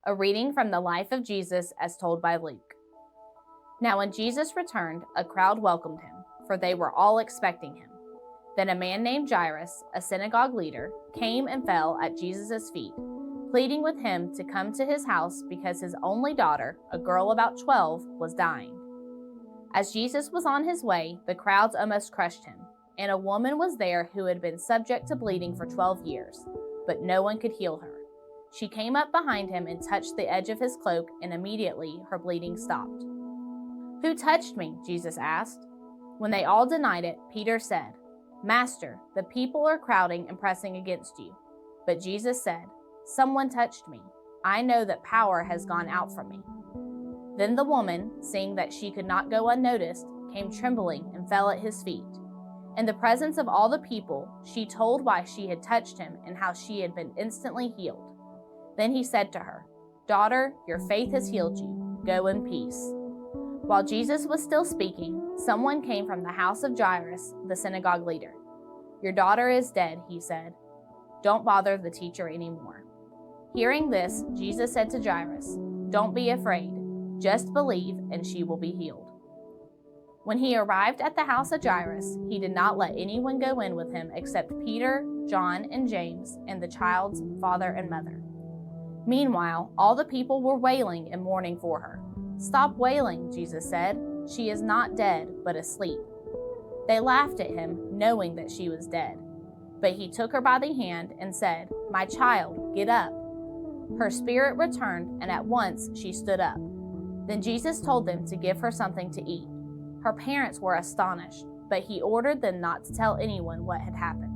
A reading from the life of Jesus as told by Luke. Now when Jesus returned, a crowd welcomed him, for they were all expecting him. Then a man named Jairus, a synagogue leader, came and fell at Jesus' feet, pleading with him to come to his house because his only daughter, a girl about 12, was dying. As Jesus was on his way, the crowds almost crushed him, and a woman was there who had been subject to bleeding for 12 years, but no one could heal her. She came up behind him and touched the edge of his cloak, and immediately her bleeding stopped. "Who touched me?" Jesus asked. When they all denied it, Peter said, "Master, the people are crowding and pressing against you." But Jesus said, "Someone touched me. I know that power has gone out from me." Then the woman, seeing that she could not go unnoticed, came trembling and fell at his feet. In the presence of all the people, she told why she had touched him and how she had been instantly healed. Then he said to her, "Daughter, your faith has healed you. Go in peace." While Jesus was still speaking, someone came from the house of Jairus, the synagogue leader. "Your daughter is dead," he said. "Don't bother the teacher anymore." Hearing this, Jesus said to Jairus, "Don't be afraid. Just believe, and she will be healed." When he arrived at the house of Jairus, he did not let anyone go in with him except Peter, John, and James, and the child's father and mother. Meanwhile, all the people were wailing and mourning for her. "Stop wailing," Jesus said. "She is not dead, but asleep." They laughed at him, knowing that she was dead. But he took her by the hand and said, "My child, get up." Her spirit returned, and at once she stood up. Then Jesus told them to give her something to eat. Her parents were astonished, but he ordered them not to tell anyone what had happened.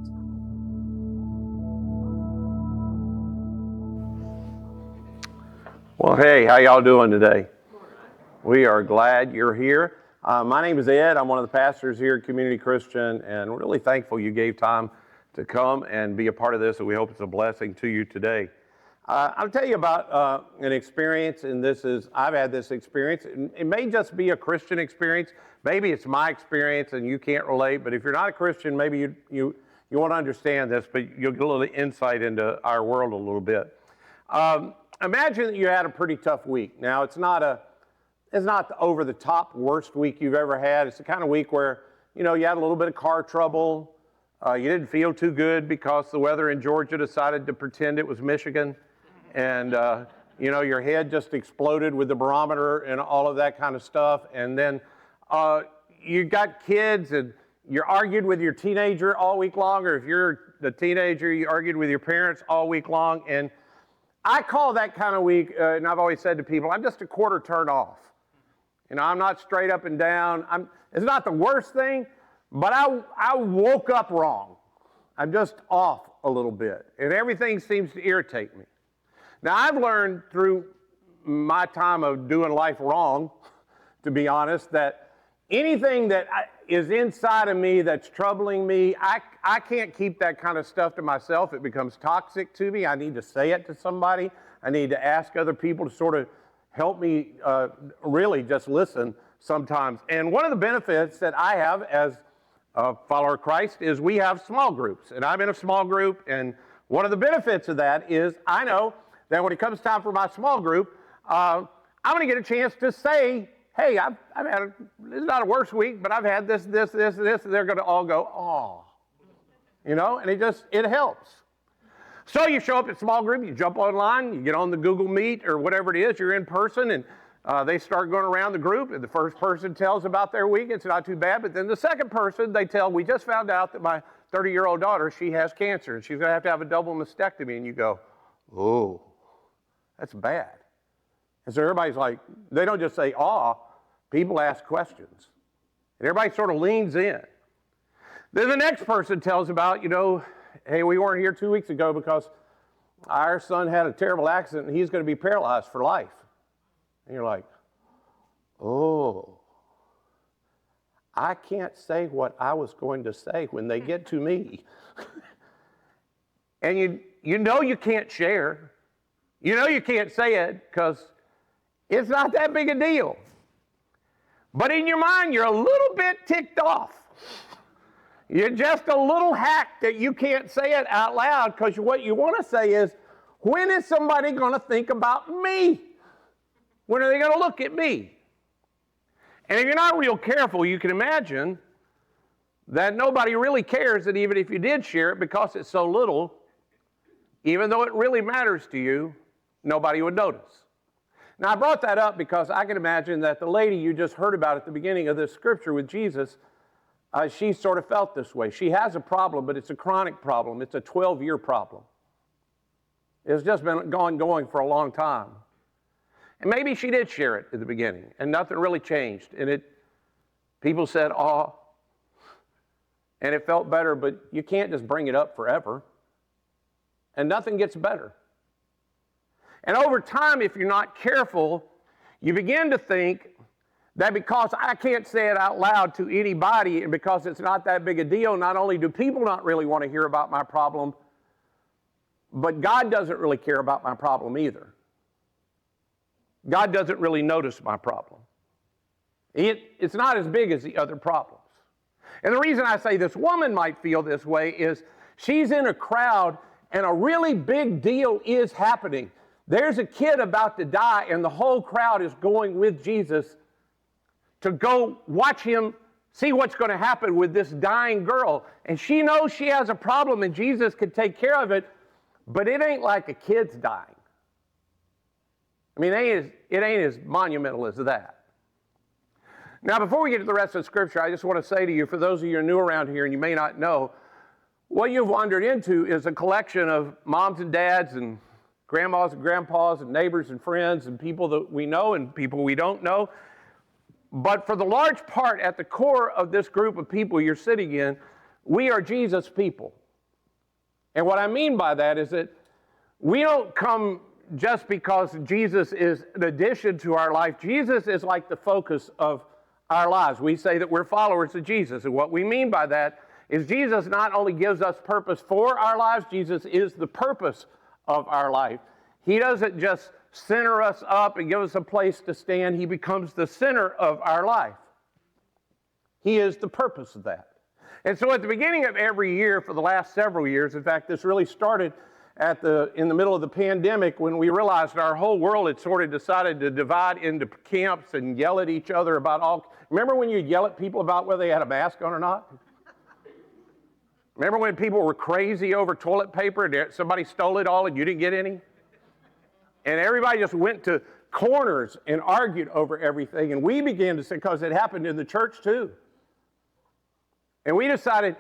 Well, hey, how y'all doing today? We are glad you're here. My name is Ed. I'm one of the pastors here at Community Christian, and we're really thankful you gave time to come and be a part of this, and we hope it's a blessing to you today. I'll tell you about an experience, and I've had this experience. It may just be a Christian experience. Maybe it's my experience and you can't relate, but if you're not a Christian, maybe you won't understand this, but you'll get a little insight into our world a little bit. Imagine that you had a pretty tough week. Now, it's not the over-the-top worst week you've ever had. It's the kind of week where, you had a little bit of car trouble. You didn't feel too good because the weather in Georgia decided to pretend it was Michigan. And, your head just exploded with the barometer and all of that kind of stuff. And then you got kids and you argued with your teenager all week long, or if you're the teenager, you argued with your parents all week long. And I call that kind of week, and I've always said to people, I'm just a quarter turn off. I'm not straight up and down. It's not the worst thing, but I woke up wrong. I'm just off a little bit, and everything seems to irritate me. Now, I've learned through my time of doing life wrong, to be honest, that anything that is inside of me that's troubling me, I can't keep that kind of stuff to myself. It becomes toxic to me. I need to say it to somebody. I need to ask other people to sort of help me really just listen sometimes. And one of the benefits that I have as a follower of Christ is we have small groups. And I'm in a small group, and one of the benefits of that is I know that when it comes time for my small group, I'm going to get a chance to say, hey, I've had it's not a worse week, but I've had this. They're going to all go, oh, and it helps. So you show up at small group, you jump online, you get on the Google Meet or whatever it is, you're in person, and they start going around the group, and the first person tells about their week. It's not too bad, but then the second person, they tell, we just found out that my 30-year-old daughter, she has cancer, and she's going to have a double mastectomy, and you go, oh, that's bad. And so everybody's like, they don't just say, aw, people ask questions. And everybody sort of leans in. Then the next person tells about, hey, we weren't here 2 weeks ago because our son had a terrible accident and he's going to be paralyzed for life. And you're like, oh, I can't say what I was going to say when they get to me. And you can't share. You can't say it because it's not that big a deal. But in your mind, you're a little bit ticked off. You're just a little hacked that you can't say it out loud because what you want to say is, When is somebody going to think about me? When are they going to look at me? And if you're not real careful, you can imagine that nobody really cares that even if you did share it, because it's so little, even though it really matters to you, nobody would notice. Now, I brought that up because I can imagine that the lady you just heard about at the beginning of this scripture with Jesus, she sort of felt this way. She has a problem, but it's a chronic problem. It's a 12-year problem. It's just been going for a long time. And maybe she did share it at the beginning, and nothing really changed. And people said, oh, and it felt better, but you can't just bring it up forever. And nothing gets better. And over time, if you're not careful, you begin to think that because I can't say it out loud to anybody, and because it's not that big a deal, not only do people not really want to hear about my problem, but God doesn't really care about my problem either. God doesn't really notice my problem. It's not as big as the other problems. And the reason I say this woman might feel this way is she's in a crowd and a really big deal is happening. There's a kid about to die and the whole crowd is going with Jesus to go watch him, see what's going to happen with this dying girl. And she knows she has a problem and Jesus could take care of it, but it ain't like a kid's dying. I mean, it ain't as monumental as that. Now, before we get to the rest of the scripture, I just want to say to you, for those of you who are new around here and you may not know, what you've wandered into is a collection of moms and dads and grandmas and grandpas and neighbors and friends and people that we know and people we don't know. But for the large part, at the core of this group of people you're sitting in, we are Jesus people. And what I mean by that is that we don't come just because Jesus is an addition to our life. Jesus is like the focus of our lives. We say that we're followers of Jesus, and what we mean by that is Jesus not only gives us purpose for our lives, Jesus is the purpose of our life. He doesn't just center us up and give us a place to stand. He becomes the center of our life. He is the purpose of that. And so at the beginning of every year for the last several years, in fact, this really started in the middle of the pandemic when we realized our whole world had sort of decided to divide into camps and yell at each other about all. Remember when you'd yell at people about whether they had a mask on or not? Remember when people were crazy over toilet paper and somebody stole it all and you didn't get any? And everybody just went to corners and argued over everything. And we began to say, because it happened in the church too. And we decided,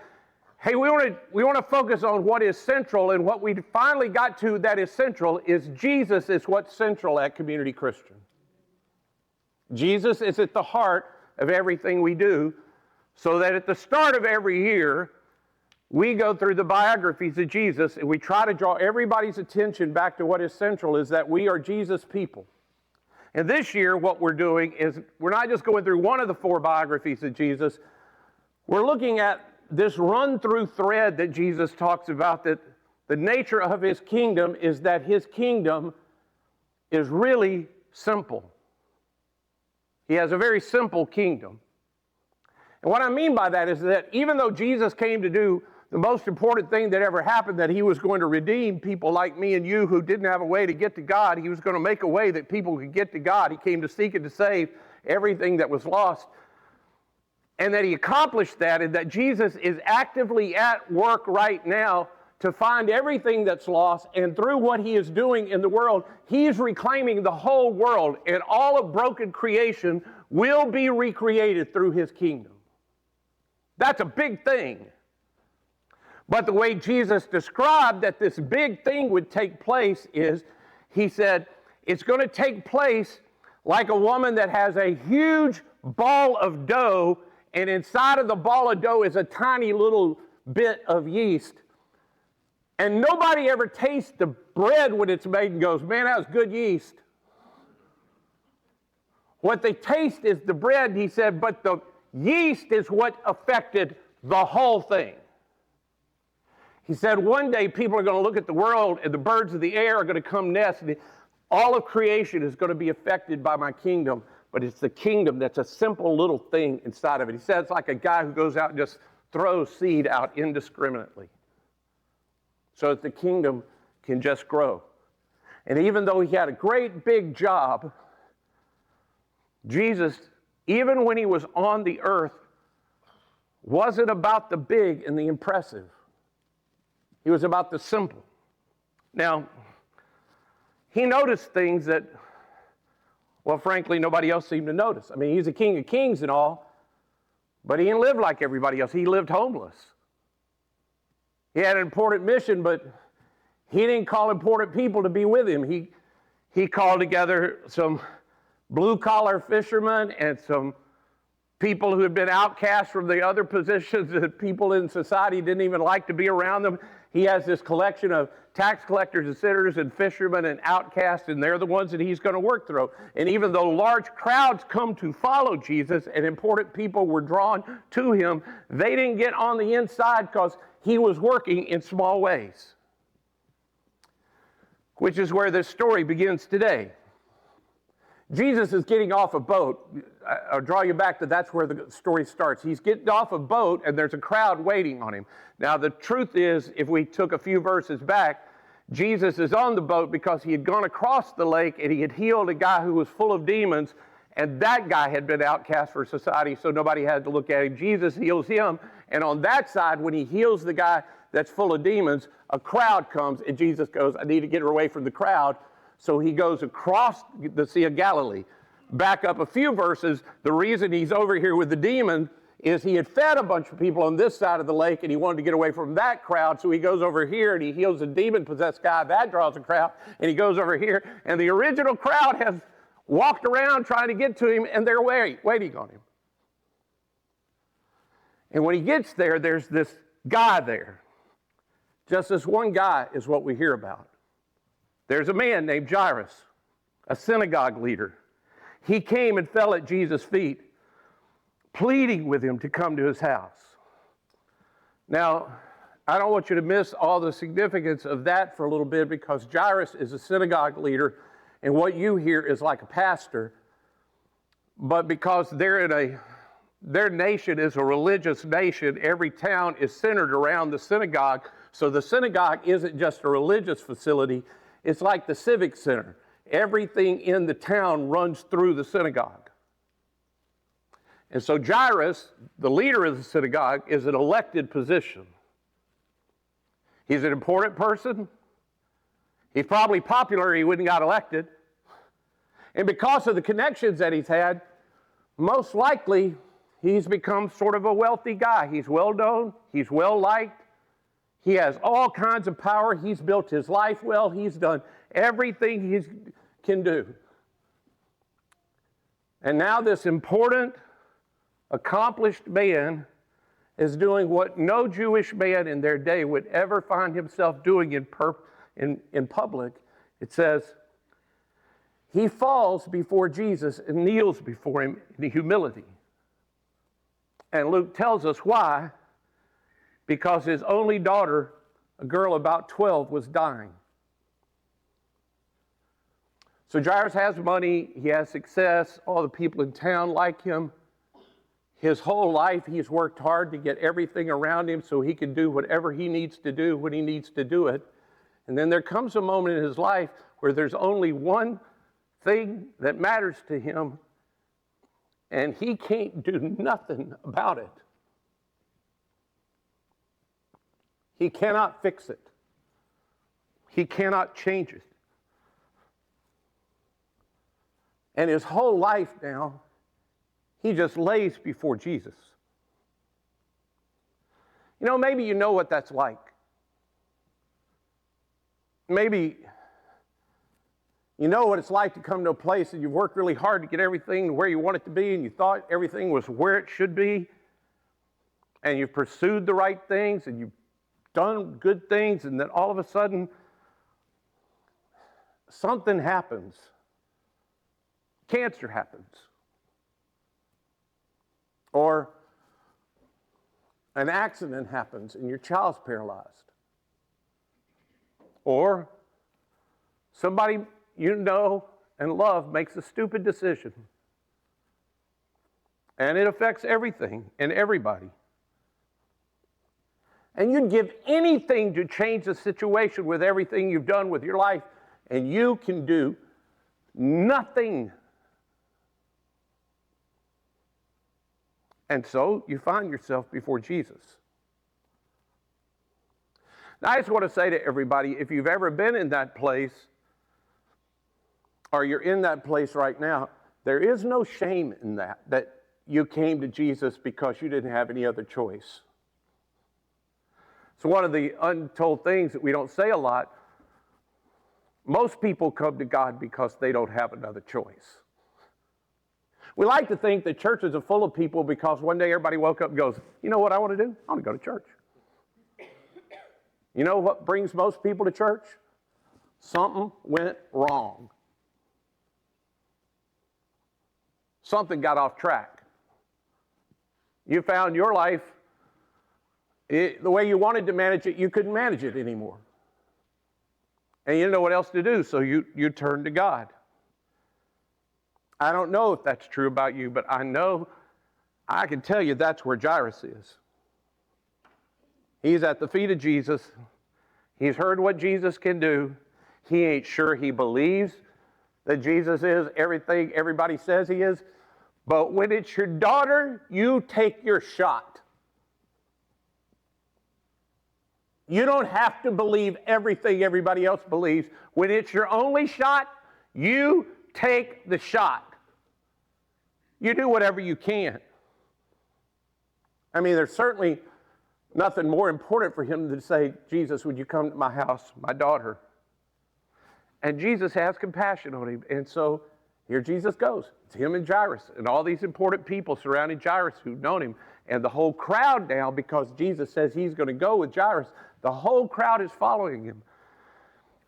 hey, we want to focus on what is central, and what we finally got to that is central is Jesus is what's central at Community Christian. Jesus is at the heart of everything we do, so that at the start of every year, we go through the biographies of Jesus, and we try to draw everybody's attention back to what is central, is that we are Jesus people. And this year, what we're doing is we're not just going through one of the 4 biographies of Jesus, we're looking at this run-through thread that Jesus talks about, that the nature of his kingdom is that his kingdom is really simple. He has a very simple kingdom. And what I mean by that is that even though Jesus came to do the most important thing that ever happened, that he was going to redeem people like me and you who didn't have a way to get to God, he was going to make a way that people could get to God. He came to seek and to save everything that was lost. And that he accomplished that, and that Jesus is actively at work right now to find everything that's lost, and through what he is doing in the world, he's reclaiming the whole world, and all of broken creation will be recreated through his kingdom. That's a big thing. But the way Jesus described that this big thing would take place is, he said, it's going to take place like a woman that has a huge ball of dough, and inside of the ball of dough is a tiny little bit of yeast. And nobody ever tastes the bread when it's made and goes, man, that was good yeast. What they taste is the bread, he said, but the yeast is what affected the whole thing. He said one day people are going to look at the world and the birds of the air are going to come nest, and all of creation is going to be affected by my kingdom. But it's the kingdom that's a simple little thing inside of it. He said it's like a guy who goes out and just throws seed out indiscriminately, so that the kingdom can just grow And even though he had a great big job, Jesus, even when he was on the earth, wasn't about the big and the impressive. He was about the simple. Now, he noticed things that, well, frankly, nobody else seemed to notice. I mean, he's a king of kings and all, but he didn't live like everybody else. He lived homeless. He had an important mission, but he didn't call important people to be with him. He called together some blue-collar fishermen and some people who had been outcast from the other positions that people in society didn't even like to be around them. He has this collection of tax collectors and sinners and fishermen and outcasts, and they're the ones that he's going to work through. And even though large crowds come to follow Jesus and important people were drawn to him, they didn't get on the inside because he was working in small ways, which is where this story begins today. Jesus is getting off a boat. I'll draw you back to that's where the story starts. He's getting off a boat, and there's a crowd waiting on him. Now, the truth is, if we took a few verses back, Jesus is on the boat because he had gone across the lake, and he had healed a guy who was full of demons, and that guy had been outcast for society, so nobody had to look at him. Jesus heals him, and on that side, when he heals the guy that's full of demons, a crowd comes, and Jesus goes, I need to get away from the crowd. So he goes across the Sea of Galilee. Back up a few verses, the reason he's over here with the demon is he had fed a bunch of people on this side of the lake, and he wanted to get away from that crowd, so he goes over here and he heals a demon-possessed guy. That draws a crowd, and he goes over here, and the original crowd has walked around trying to get to him, and they're waiting on him. And when he gets there, there's this guy there. Just this one guy is what we hear about. There's a man named Jairus, a synagogue leader. He came and fell at Jesus' feet, pleading with him to come to his house. Now, I don't want you to miss all the significance of that for a little bit, because Jairus is a synagogue leader, and what you hear is like a pastor. But because their nation is a religious nation, every town is centered around the synagogue. So the synagogue isn't just a religious facility. It's like the civic center. Everything in the town runs through the synagogue. And so Jairus, the leader of the synagogue, is an elected position. He's an important person. He's probably popular, he wouldn't got elected. And because of the connections that he's had, most likely he's become sort of a wealthy guy. He's well known, he's well liked. He has all kinds of power. He's built his life well. He's done everything he can do. And now this important, accomplished man is doing what no Jewish man in their day would ever find himself doing in public. It says, he falls before Jesus and kneels before him in humility. And Luke tells us why. Because his only daughter, a girl about 12, was dying. So Jairus has money, he has success, all the people in town like him. His whole life he's worked hard to get everything around him so he can do whatever he needs to do when he needs to do it. And then there comes a moment in his life where there's only one thing that matters to him, and he can't do nothing about it. He cannot fix it. He cannot change it. And his whole life now, he just lays before Jesus. You know, maybe you know what that's like. Maybe you know what it's like to come to a place and you've worked really hard to get everything where you want it to be, and you thought everything was where it should be, and you've pursued the right things, and you've done good things, and then all of a sudden, something happens. Cancer happens. Or an accident happens and your child's paralyzed. Or somebody you know and love makes a stupid decision. And it affects everything and everybody. And you'd give anything to change the situation with everything you've done with your life. and you can do nothing. And so you find yourself before Jesus. Now, I just want to say to everybody, if you've ever been in that place, or you're in that place right now, there is no shame in that you came to Jesus because you didn't have any other choice. It's one of the untold things that we don't say a lot. Most people come to God because they don't have another choice. We like to think that churches are full of people because one day everybody woke up and goes, you know what I want to do? I want to go to church. You know what brings most people to church? Something went wrong. Something got off track. You found your life, the way you wanted to manage it, you couldn't manage it anymore. And you didn't know what else to do, so you turned to God. I don't know if that's true about you, but I can tell you that's where Jairus is. He's at the feet of Jesus. He's heard what Jesus can do. He ain't sure he believes that Jesus is everything everybody says he is. But when it's your daughter, you take your shot. You don't have to believe everything everybody else believes. When it's your only shot, you take the shot. You do whatever you can. I mean, there's certainly nothing more important for him than to say, Jesus, would you come to my house, my daughter? And Jesus has compassion on him. And so here Jesus goes. It's him and Jairus and all these important people surrounding Jairus who've known him. And the whole crowd now, because Jesus says he's going to go with Jairus, the whole crowd is following him.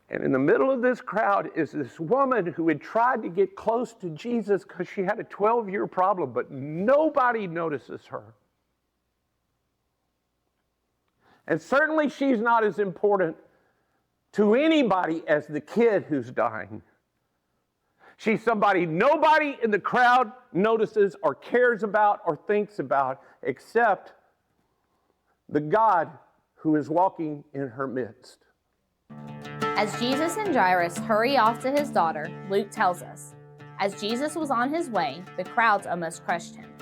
And in the middle of this crowd is this woman who had tried to get close to Jesus because she had a 12-year problem, but nobody notices her. And certainly she's not as important to anybody as the kid who's dying. She's somebody nobody in the crowd notices or cares about or thinks about except the God who is walking in her midst. As Jesus and Jairus hurry off to his daughter, Luke tells us, as Jesus was on his way, the crowds almost crushed him.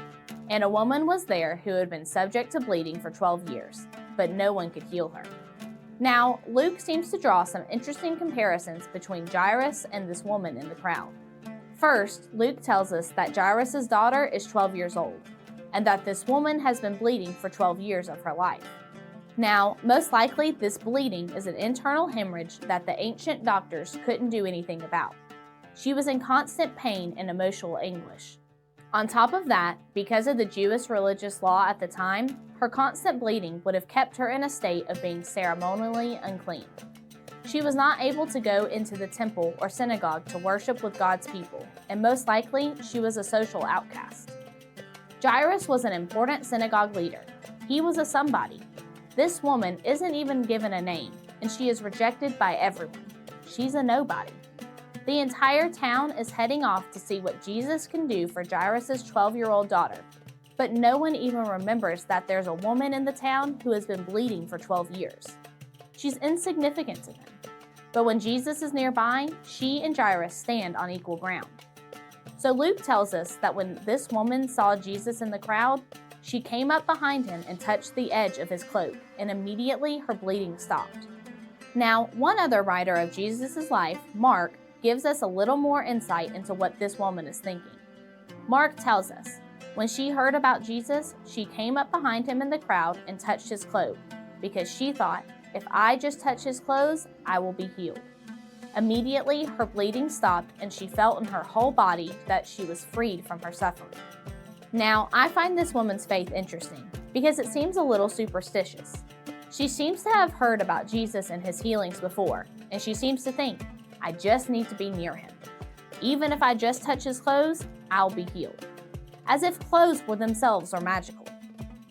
And a woman was there who had been subject to bleeding for 12 years, but no one could heal her. Now, Luke seems to draw some interesting comparisons between Jairus and this woman in the crowd. First, Luke tells us that Jairus' daughter is 12 years old, and that this woman has been bleeding for 12 years of her life. Now, most likely, this bleeding is an internal hemorrhage that the ancient doctors couldn't do anything about. She was in constant pain and emotional anguish. On top of that, because of the Jewish religious law at the time, her constant bleeding would have kept her in a state of being ceremonially unclean. She was not able to go into the temple or synagogue to worship with God's people, and most likely, she was a social outcast. Jairus was an important synagogue leader. He was a somebody. This woman isn't even given a name, and she is rejected by everyone. She's a nobody. The entire town is heading off to see what Jesus can do for Jairus' 12-year-old daughter, but no one even remembers that there's a woman in the town who has been bleeding for 12 years. She's insignificant to them. But when Jesus is nearby, she and Jairus stand on equal ground. So Luke tells us that when this woman saw Jesus in the crowd, she came up behind him and touched the edge of his cloak, and immediately her bleeding stopped. Now, one other writer of Jesus' life, Mark, gives us a little more insight into what this woman is thinking. Mark tells us, when she heard about Jesus, she came up behind him in the crowd and touched his cloak, because she thought, if I just touch his clothes, I will be healed. Immediately, her bleeding stopped, and she felt in her whole body that she was freed from her suffering. Now, I find this woman's faith interesting, because it seems a little superstitious. She seems to have heard about Jesus and his healings before, and she seems to think, I just need to be near him. Even if I just touch his clothes, I'll be healed. As if clothes were themselves are magical.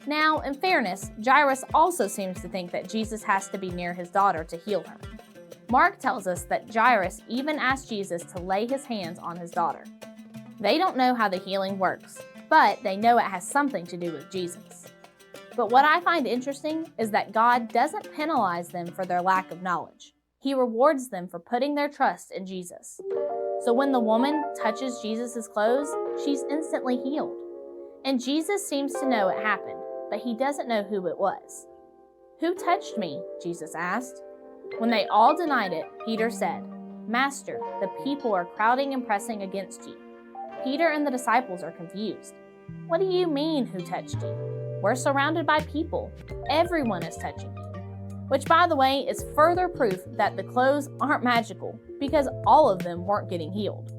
Now, in fairness, Jairus also seems to think that Jesus has to be near his daughter to heal her. Mark tells us that Jairus even asked Jesus to lay his hands on his daughter. They don't know how the healing works, but they know it has something to do with Jesus. But what I find interesting is that God doesn't penalize them for their lack of knowledge. He rewards them for putting their trust in Jesus. So when the woman touches Jesus' clothes, she's instantly healed. And Jesus seems to know it happened, but he doesn't know who it was. "Who touched me?" Jesus asked. When they all denied it, Peter said, "Master, the people are crowding and pressing against you." Peter and the disciples are confused. "What do you mean, who touched you? We're surrounded by people. Everyone is touching you." Which, by the way, is further proof that the clothes aren't magical, because all of them weren't getting healed.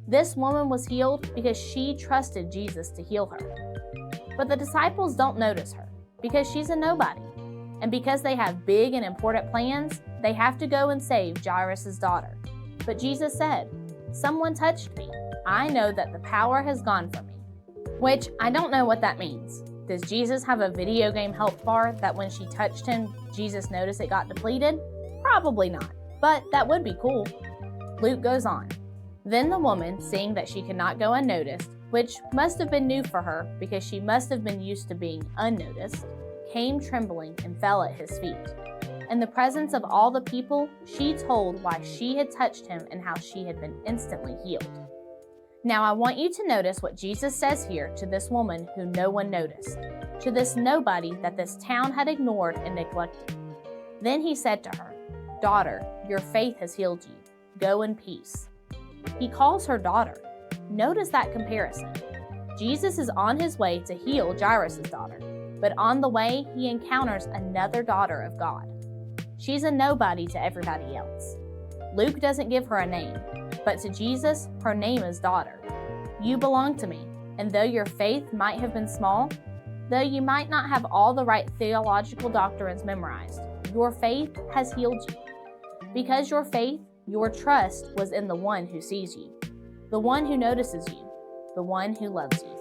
This woman was healed because she trusted Jesus to heal her. But the disciples don't notice her, because she's a nobody. And because they have big and important plans, they have to go and save Jairus' daughter. But Jesus said, "Someone touched me. I know that the power has gone from me." Which, I don't know what that means. Does Jesus have a video game health bar that when she touched him, Jesus noticed it got depleted? Probably not, but that would be cool. Luke goes on. Then the woman, seeing that she could not go unnoticed, which must have been new for her because she must have been used to being unnoticed, came trembling and fell at his feet. In the presence of all the people, she told why she had touched him and how she had been instantly healed. Now I want you to notice what Jesus says here to this woman who no one noticed, to this nobody that this town had ignored and neglected. Then he said to her, "Daughter, your faith has healed you. Go in peace." He calls her daughter. Notice that comparison. Jesus is on his way to heal Jairus' daughter, but on the way he encounters another daughter of God. She's a nobody to everybody else. Luke doesn't give her a name, but to Jesus, her name is daughter. You belong to me, and though your faith might have been small, though you might not have all the right theological doctrines memorized, your faith has healed you. Because your faith, your trust was in the one who sees you, the one who notices you, the one who loves you.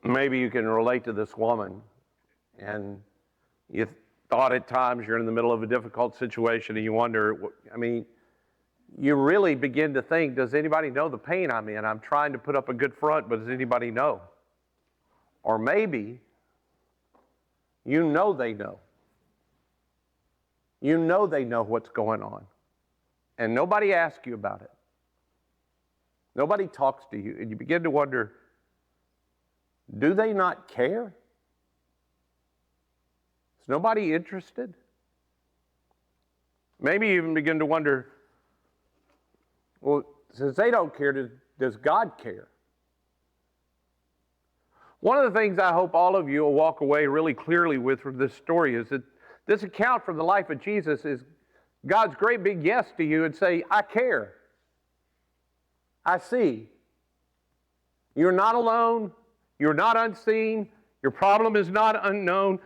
Maybe you can relate to this woman, and you thought at times you're in the middle of a difficult situation and you wonder, you really begin to think, does anybody know the pain I'm in? I'm trying to put up a good front, but does anybody know? Or maybe you know they know. You know they know what's going on. And nobody asks you about it. Nobody talks to you. And you begin to wonder, do they not care? Is nobody interested? Maybe you even begin to wonder, well, since they don't care, does God care? One of the things I hope all of you will walk away really clearly with from this story is that this account from the life of Jesus is God's great big yes to you and say, I care. I see. You're not alone. You're not unseen. Your problem is not unknown.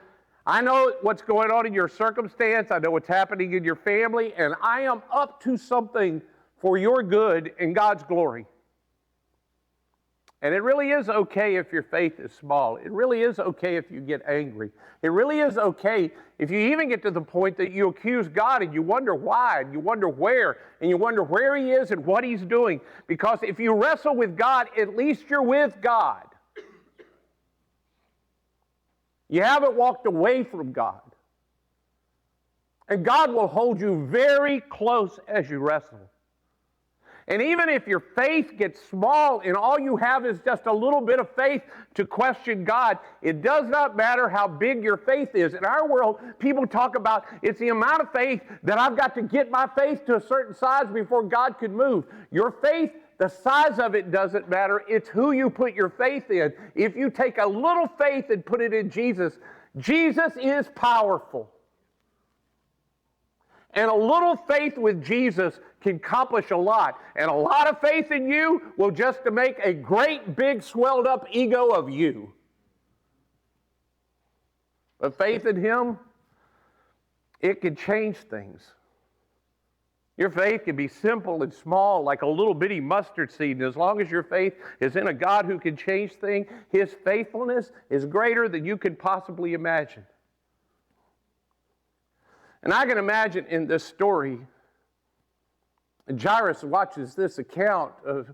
I know what's going on in your circumstance. I know what's happening in your family, and I am up to something for your good and God's glory. And it really is okay if your faith is small. It really is okay if you get angry. It really is okay if you even get to the point that you accuse God and you wonder why, and you wonder where, and you wonder where He is and what He's doing. Because if you wrestle with God, at least you're with God. You haven't walked away from God. And God will hold you very close as you wrestle. And even if your faith gets small and all you have is just a little bit of faith to question God, it does not matter how big your faith is. In our world, people talk about it's the amount of faith that I've got to get my faith to a certain size before God could move. Your faith, the size of it doesn't matter. It's who you put your faith in. If you take a little faith and put it in Jesus, Jesus is powerful. And a little faith with Jesus can accomplish a lot. And a lot of faith in you will just to make a great big swelled up ego of you. But faith in Him, it can change things. Your faith can be simple and small, like a little bitty mustard seed. And as long as your faith is in a God who can change things, His faithfulness is greater than you can possibly imagine. And I can imagine in this story, Jairus watches this account of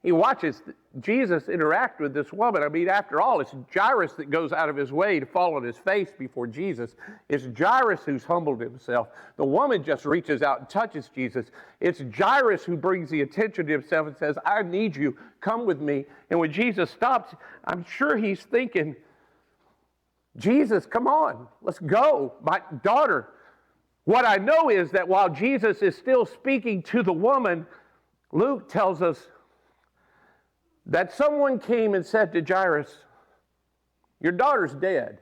He watches Jesus interact with this woman. I mean, after all, it's Jairus that goes out of his way to fall on his face before Jesus. It's Jairus who's humbled himself. The woman just reaches out and touches Jesus. It's Jairus who brings the attention to himself and says, I need you, come with me. And when Jesus stops, I'm sure he's thinking, Jesus, come on, let's go. My daughter. What I know is that while Jesus is still speaking to the woman, Luke tells us that someone came and said to Jairus, your daughter's dead.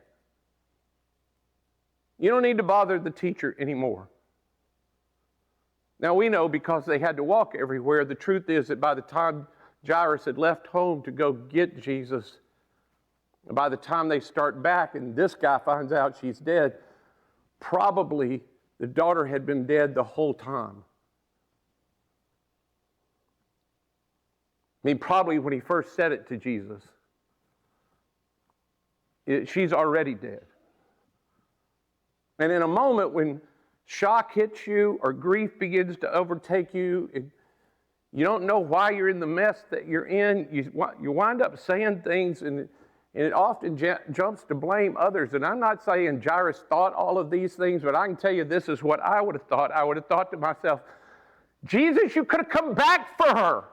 You don't need to bother the teacher anymore. Now we know because they had to walk everywhere, the truth is that by the time Jairus had left home to go get Jesus, by the time they start back and this guy finds out she's dead, probably the daughter had been dead the whole time. I mean, probably when he first said it to Jesus, she's already dead. And in a moment when shock hits you or grief begins to overtake you, you don't know why you're in the mess that you're in, you wind up saying things and it often jumps to blame others. And I'm not saying Jairus thought all of these things, but I can tell you this is what I would have thought. I would have thought to myself, Jesus, you could have come back for her.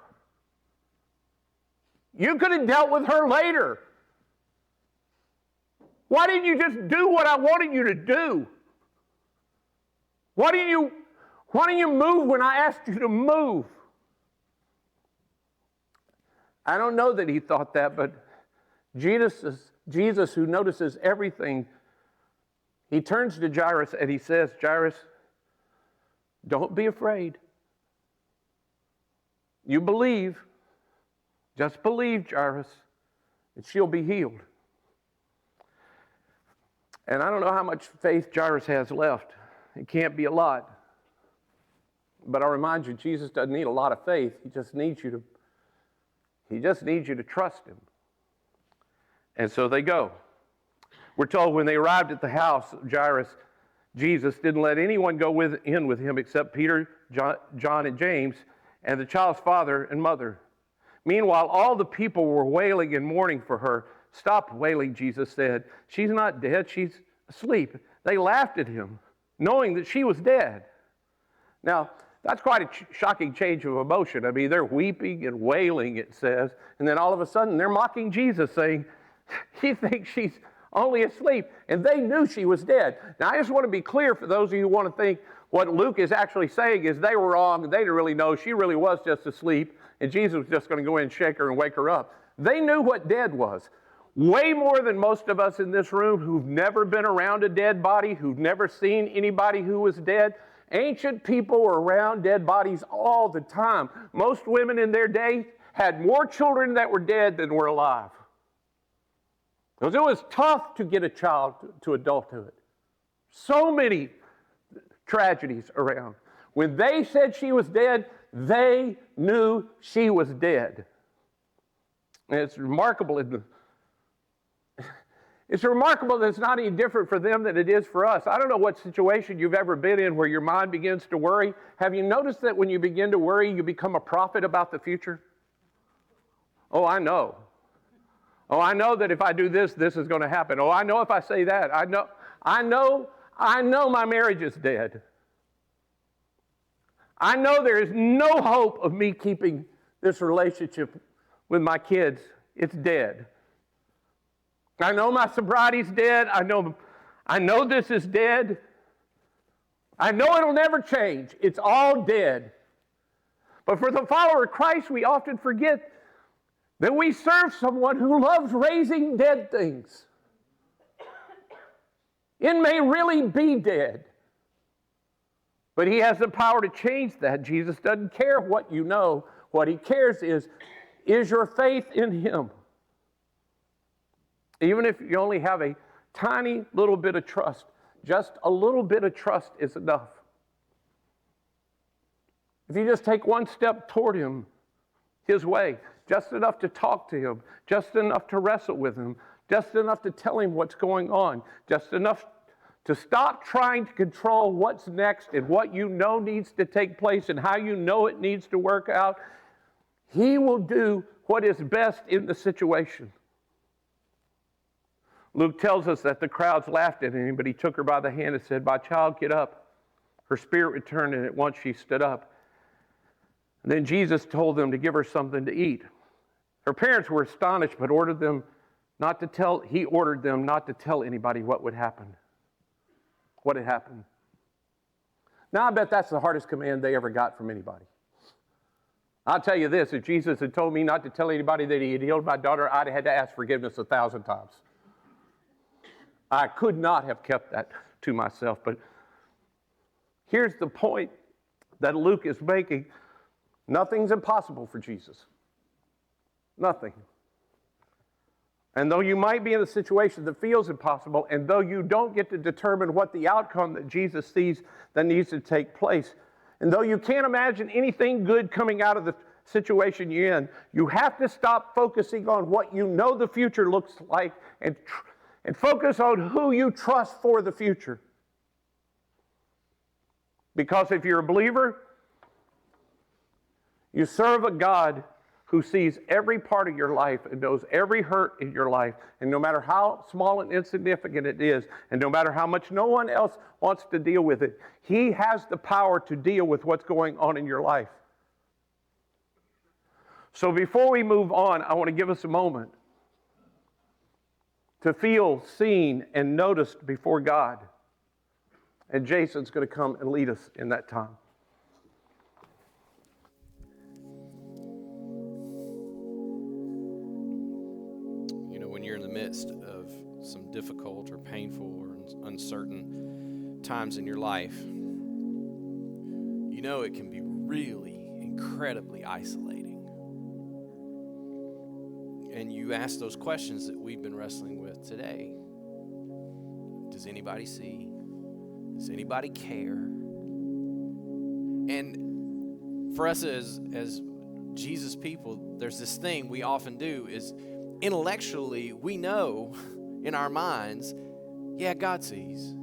You could have dealt with her later. Why didn't you just do what I wanted you to do? Why didn't you move when I asked you to move? I don't know that he thought that, but Jesus, who notices everything, he turns to Jairus and he says, Jairus, don't be afraid. You believe. Just believe, Jairus, and she'll be healed. And I don't know how much faith Jairus has left. It can't be a lot. But I'll remind you, Jesus doesn't need a lot of faith. He just needs you to trust him. And so they go. We're told when they arrived at the house, Jesus didn't let anyone go in with him except Peter, John, and James, and the child's father and mother. Meanwhile, all the people were wailing and mourning for her. Stop wailing, Jesus said. She's not dead, she's asleep. They laughed at him, knowing that she was dead. Now, that's quite a shocking change of emotion. I mean, they're weeping and wailing, it says, and then all of a sudden they're mocking Jesus, saying, he thinks she's only asleep, and they knew she was dead. Now, I just want to be clear for those of you who want to think what Luke is actually saying is they were wrong, and they didn't really know. She really was just asleep, and Jesus was just going to go in and shake her and wake her up. They knew what dead was. Way more than most of us in this room who've never been around a dead body, who've never seen anybody who was dead. Ancient people were around dead bodies all the time. Most women in their day had more children that were dead than were alive. Because it was tough to get a child to adulthood. So many tragedies around. When they said she was dead, they knew she was dead. And it's remarkable that it's not any different for them than it is for us. I don't know what situation you've ever been in where your mind begins to worry. Have you noticed that when you begin to worry, you become a prophet about the future? Oh, I know. Oh, I know that if I do this, this is going to happen. Oh, I know if I say that. I know my marriage is dead. I know there is no hope of me keeping this relationship with my kids. It's dead. I know my sobriety's dead. I know this is dead. I know it'll never change. It's all dead. But for the follower of Christ, we often forget that we serve someone who loves raising dead things. It may really be dead, but he has the power to change that. Jesus doesn't care what you know. What he cares is your faith in him? Even if you only have a tiny little bit of trust, just a little bit of trust is enough. If you just take one step toward him, his way, just enough to talk to him, just enough to wrestle with him, just enough to tell him what's going on, just enough to stop trying to control what's next and what you know needs to take place and how you know it needs to work out. He will do what is best in the situation. Luke tells us that the crowds laughed at him, but he took her by the hand and said, "My child, get up." Her spirit returned, and at once she stood up. And then Jesus told them to give her something to eat. Her parents were astonished, but he ordered them not to tell anybody what had happened. Now, I bet that's the hardest command they ever got from anybody. I'll tell you this, if Jesus had told me not to tell anybody that he had healed my daughter, I'd have had to ask forgiveness 1,000 times. I could not have kept that to myself. But here's the point that Luke is making. Nothing's impossible for Jesus. Nothing. And though you might be in a situation that feels impossible, and though you don't get to determine what the outcome that Jesus sees that needs to take place, and though you can't imagine anything good coming out of the situation you're in, you have to stop focusing on what you know the future looks like and focus on who you trust for the future. Because if you're a believer, you serve a God who sees every part of your life and knows every hurt in your life. And no matter how small and insignificant it is, and no matter how much no one else wants to deal with it, He has the power to deal with what's going on in your life. So before we move on, I want to give us a moment to feel seen and noticed before God. And Jason's going to come and lead us in that time. When you're in the midst of some difficult or painful or uncertain times in your life, it can be really incredibly isolating. And you ask those questions that we've been wrestling with today. Does anybody see? Does anybody care? And for us as Jesus people, there's this thing we often do is intellectually, we know in our minds, yeah, God sees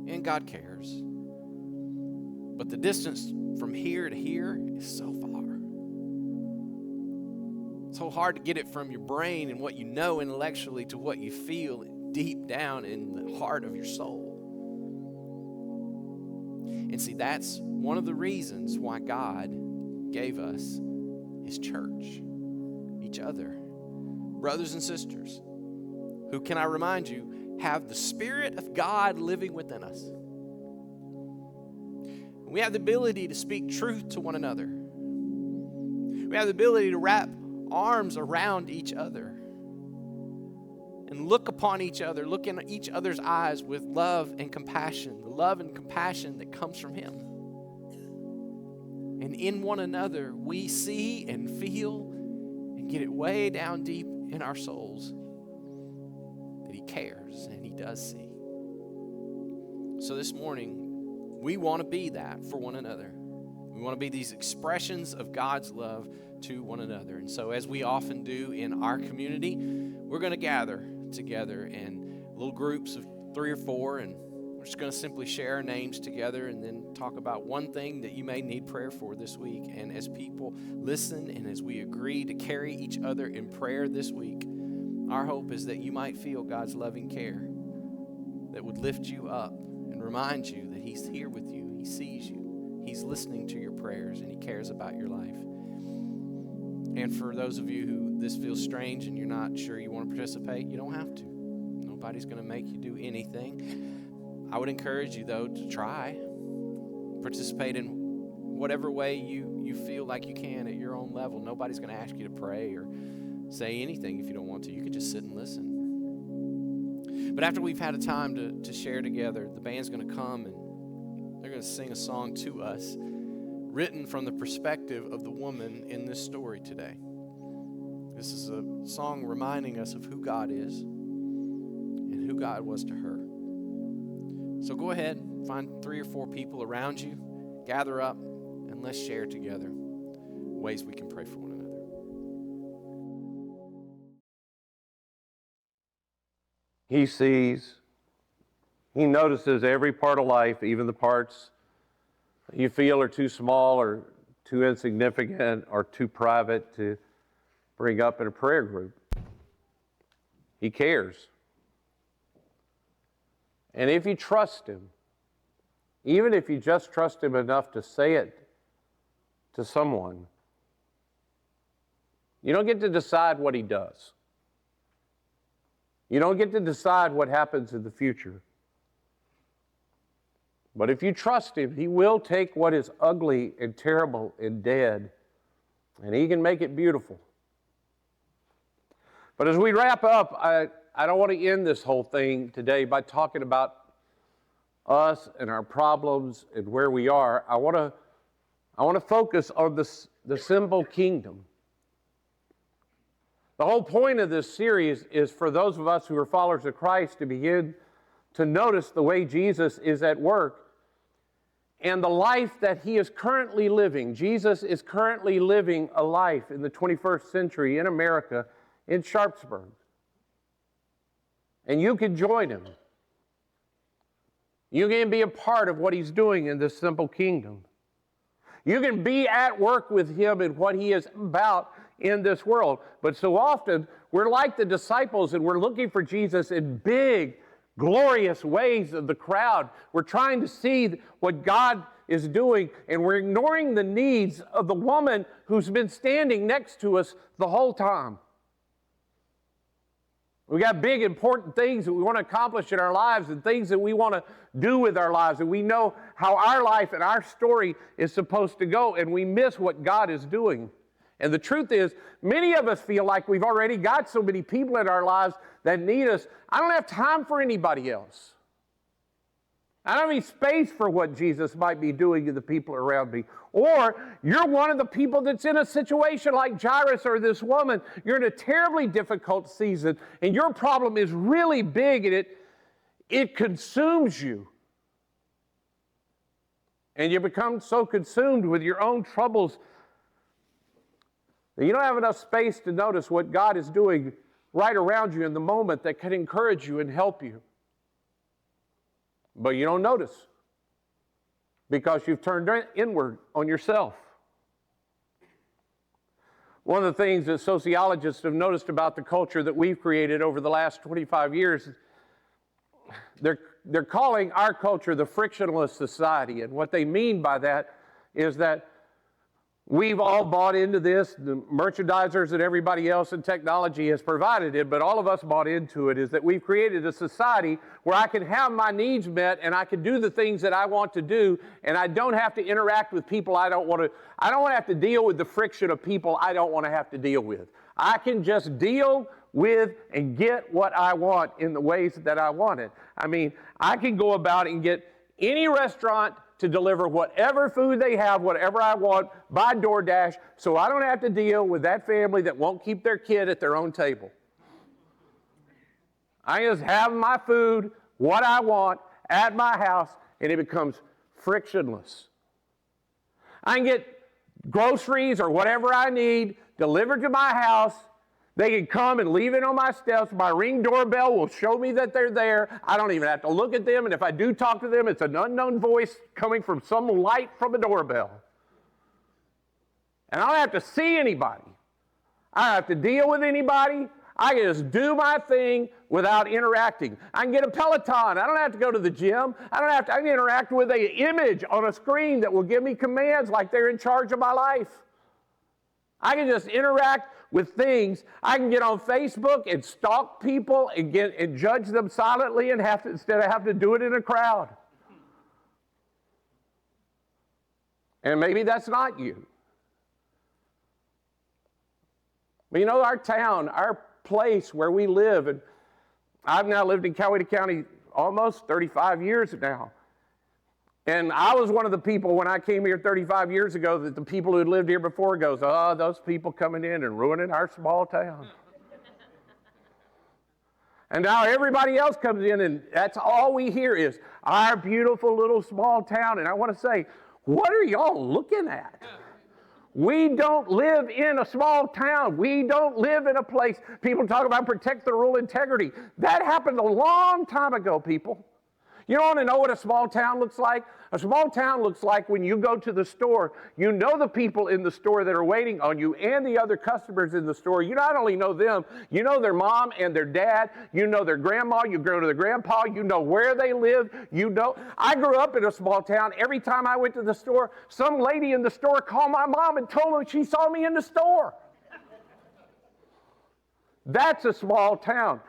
and God cares. But the distance from here to here is so far. It's so hard to get it from your brain and what you know intellectually to what you feel deep down in the heart of your soul. And see, that's one of the reasons why God gave us His church, each other. Brothers and sisters, who, can I remind you, have the Spirit of God living within us. We have the ability to speak truth to one another. We have the ability to wrap arms around each other and look upon each other, look in each other's eyes with love and compassion, the love and compassion that comes from Him. And in one another, we see and feel and get it way down deep in our souls that He cares and He does see. So this morning, we want to be that for one another. We want to be these expressions of God's love to one another. And so as we often do in our community, we're going to gather together in little groups of 3 or 4, and we're just going to simply share our names together and then talk about one thing that you may need prayer for this week. And as people listen and as we agree to carry each other in prayer this week, our hope is that you might feel God's loving care that would lift you up and remind you that He's here with you, He sees you, He's listening to your prayers, and He cares about your life. And for those of you who this feels strange and you're not sure you want to participate, you don't have to. Nobody's going to make you do anything. I would encourage you, though, to try. Participate in whatever way you feel like you can at your own level. Nobody's going to ask you to pray or say anything if you don't want to. You can just sit and listen. But after we've had a time to share together, the band's going to come and they're going to sing a song to us written from the perspective of the woman in this story today. This is a song reminding us of who God is and who God was to her. So go ahead, find 3 or 4 people around you, gather up, and let's share together ways we can pray for one another. He sees, He notices every part of life, even the parts you feel are too small or too insignificant or too private to bring up in a prayer group. He cares. And if you trust him, even if you just trust him enough to say it to someone, you don't get to decide what he does. You don't get to decide what happens in the future. But if you trust him, he will take what is ugly and terrible and dead, and he can make it beautiful. But as we wrap up, I don't want to end this whole thing today by talking about us and our problems and where we are. I want to focus on the simple kingdom. The whole point of this series is for those of us who are followers of Christ to begin to notice the way Jesus is at work and the life that he is currently living. Jesus is currently living a life in the 21st century in America, in Sharpsburg. And you can join him. You can be a part of what he's doing in this simple kingdom. You can be at work with him in what he is about in this world. But so often, we're like the disciples and we're looking for Jesus in big, glorious ways of the crowd. We're trying to see what God is doing, and we're ignoring the needs of the woman who's been standing next to us the whole time. We got big, important things that we want to accomplish in our lives and things that we want to do with our lives. And we know how our life and our story is supposed to go, and we miss what God is doing. And the truth is, many of us feel like we've already got so many people in our lives that need us. I don't have time for anybody else. I don't have any space for what Jesus might be doing to the people around me. Or you're one of the people that's in a situation like Jairus or this woman. You're in a terribly difficult season, and your problem is really big, and it consumes you. And you become so consumed with your own troubles that you don't have enough space to notice what God is doing right around you in the moment that can encourage you and help you. But you don't notice because you've turned inward on yourself. One of the things that sociologists have noticed about the culture that we've created over the last 25 years, they're calling our culture the frictionless society. And what they mean by that is that we've all bought into this. The merchandisers and everybody else in technology has provided it, but all of us bought into it, is that we've created a society where I can have my needs met and I can do the things that I want to do, and I don't have to interact with people I don't want to have to deal with the friction of people I don't want to have to deal with. I can just deal with and get what I want in the ways that I want it. I mean, I can go about and get any restaurant to deliver whatever food they have, whatever I want, by DoorDash, so I don't have to deal with that family that won't keep their kid at their own table. I just have my food, what I want, at my house, and it becomes frictionless. I can get groceries or whatever I need delivered to my house. They can come and leave it on my steps. My Ring doorbell will show me that they're there. I don't even have to look at them. And if I do talk to them, it's an unknown voice coming from some light from a doorbell. And I don't have to see anybody. I don't have to deal with anybody. I can just do my thing without interacting. I can get a Peloton. I don't have to go to the gym. I can interact with an image on a screen that will give me commands like they're in charge of my life. I can just interact with things. I can get on Facebook and stalk people and judge them silently instead of having to do it in a crowd. And maybe that's not you. But you know, our town, our place where we live, and I've now lived in Coweta County almost 35 years now. And I was one of the people when I came here 35 years ago that the people who had lived here before goes, oh, those people coming in and ruining our small town. And now everybody else comes in and that's all we hear is our beautiful little small town. And I want to say, what are y'all looking at? We don't live in a small town. We don't live in a place. People talk about protect the rural integrity. That happened a long time ago, people. You want to know what a small town looks like? A small town looks like when you go to the store, you know the people in the store that are waiting on you and the other customers in the store. You not only know them, you know their mom and their dad, you know their grandma, you go to their grandpa, you know where they live, you know. I grew up in a small town. Every time I went to the store, some lady in the store called my mom and told her she saw me in the store. That's a small town.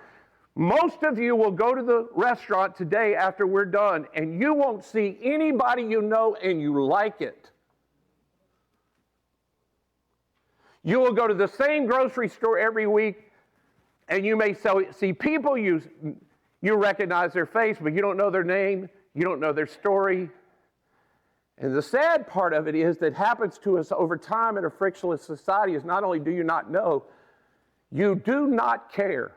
Most of you will go to the restaurant today after we're done, and you won't see anybody you know and you like it. You will go to the same grocery store every week, and you may see people you recognize their face, but you don't know their name, you don't know their story. And the sad part of it is that happens to us over time in a frictionless society is not only do you not know, you do not care.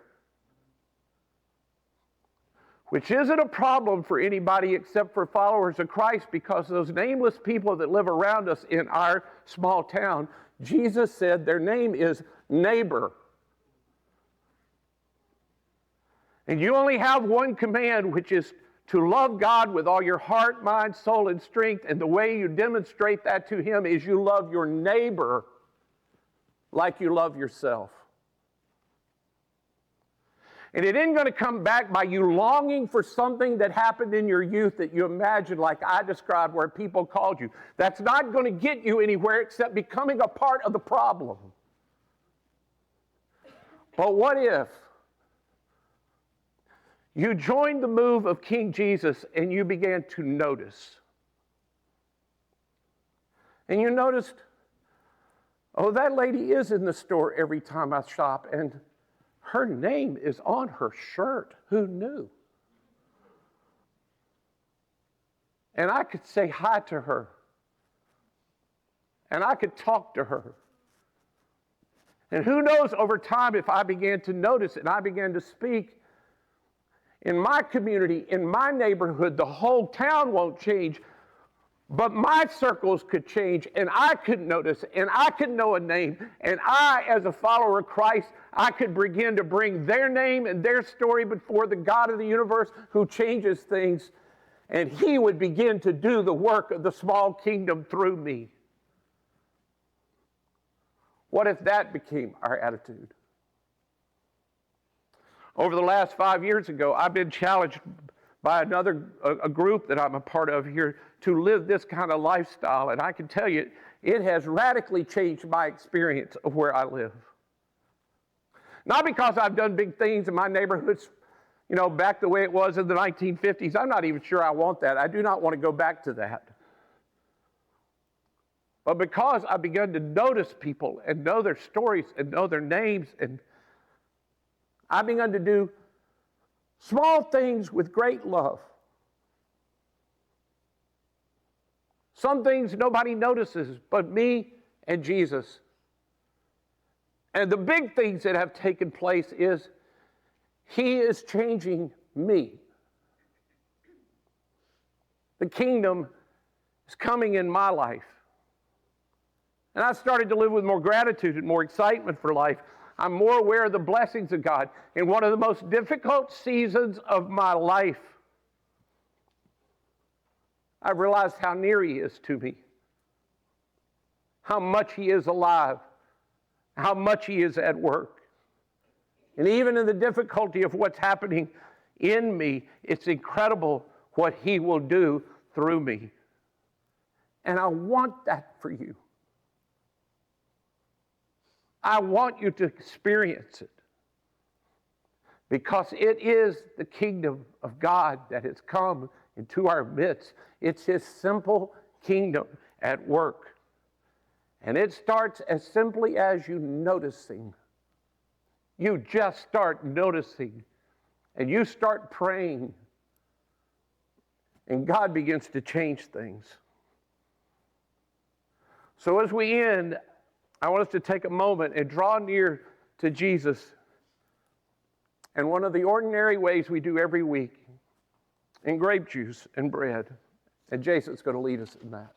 Which isn't a problem for anybody except for followers of Christ, because those nameless people that live around us in our small town, Jesus said their name is neighbor. And you only have one command, which is to love God with all your heart, mind, soul, and strength. And the way you demonstrate that to Him is you love your neighbor like you love yourself. And it isn't going to come back by you longing for something that happened in your youth that you imagined, like I described, where people called you. That's not going to get you anywhere except becoming a part of the problem. But what if you joined the move of King Jesus and you began to notice? And you noticed, oh, that lady is in the store every time I shop, and her name is on her shirt. Who knew? And I could say hi to her. And I could talk to her. And who knows, over time, if I began to notice and I began to speak, in my community, in my neighborhood, the whole town won't change, but my circles could change, and I could notice, and I could know a name, and I, as a follower of Christ, I could begin to bring their name and their story before the God of the universe who changes things, and He would begin to do the work of the small kingdom through me. What if that became our attitude? Over the last 5 years ago, I've been challenged by a group that I'm a part of here to live this kind of lifestyle. And I can tell you, it has radically changed my experience of where I live. Not because I've done big things in my neighborhoods, back the way it was in the 1950s. I'm not even sure I want that. I do not want to go back to that. But because I've begun to notice people and know their stories and know their names, and I've begun to do small things with great love. Some things nobody notices but me and Jesus. And the big things that have taken place is He is changing me. The kingdom is coming in my life. And I've started to live with more gratitude and more excitement for life. I'm more aware of the blessings of God. In one of the most difficult seasons of my life, I've realized how near He is to me, how much He is alive, how much He is at work. And even in the difficulty of what's happening in me, it's incredible what He will do through me. And I want that for you. I want you to experience it, because it is the kingdom of God that has come into our midst. It's His simple kingdom at work. And it starts as simply as you noticing. You just start noticing, and you start praying, and God begins to change things. So as we end, I want us to take a moment and draw near to Jesus. And one of the ordinary ways we do every week, in grape juice and bread. And Jason's going to lead us in that.